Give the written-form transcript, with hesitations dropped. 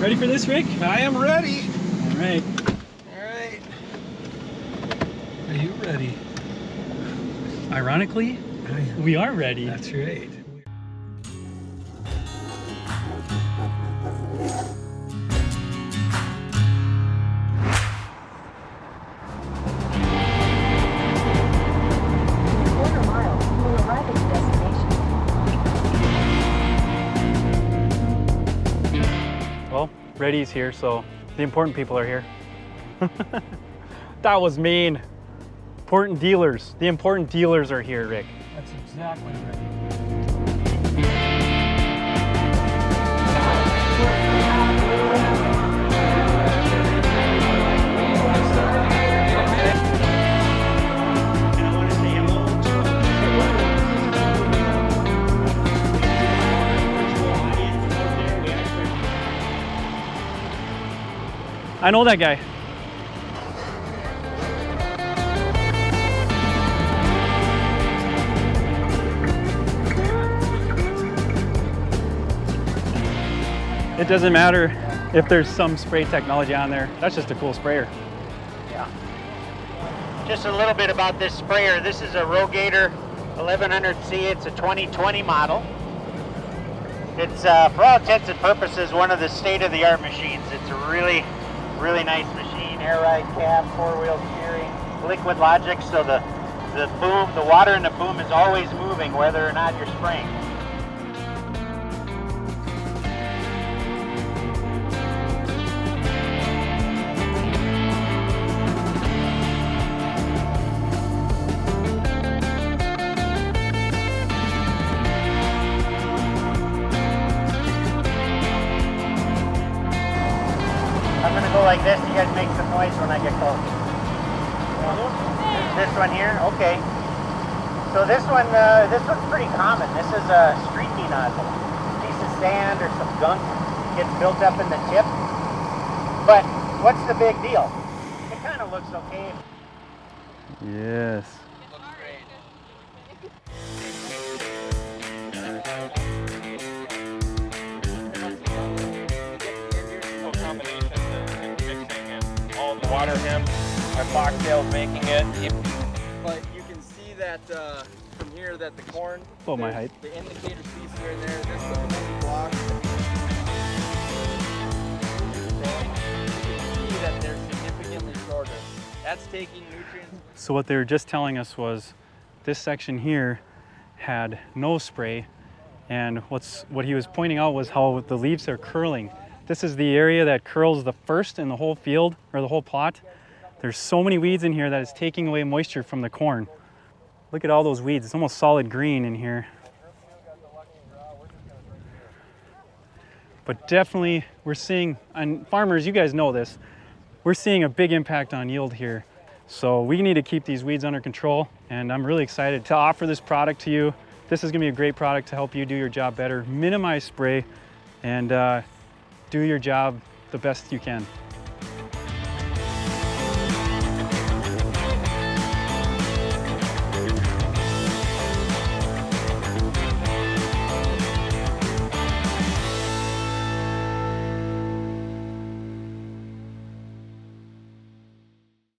Ready for this, Rick? I am ready. All right. All right. Are you ready? Ironically, we are ready. That's right. Well, Ready's here, so the important people are here. That was mean. Important dealers. The important dealers are here, Rick. That's exactly right. I know that guy. It doesn't matter if there's some spray technology on there. That's just a cool sprayer. Yeah. Just a little bit about this sprayer. This is a Rogator 1100C. It's a 2020 model. It's, for all intents and purposes, one of the state-of-the-art machines. It's a really nice machine. Air ride cab, four-wheel steering, liquid logic, so the boom, the water in the boom is always moving whether or not you're spraying. I'm going to go like this. You guys make some noise when I get close. This one here? Okay. So this one's pretty common. This is a streaky nozzle. A piece of sand or some gunk gets built up in the tip. But what's the big deal? It kind of looks okay. Yes. Water him, our foxtail's making it. But you can see that from here that the corn, About my height. the indicator piece right there, this is the only block. You can see that they're significantly shorter. That's taking nutrients. So what they were just telling us was this section here had no spray, and what he was pointing out was how the leaves are curling. This is the area that curls the first in the whole field, or the whole plot. There's so many weeds in here that it's taking away moisture from the corn. Look at all those weeds. It's almost solid green in here. But definitely we're seeing, and farmers, you guys know this, we're seeing a big impact on yield here. So we need to keep these weeds under control, and I'm really excited to offer this product to you. This is gonna be a great product to help you do your job better, minimize spray, and do your job the best you can.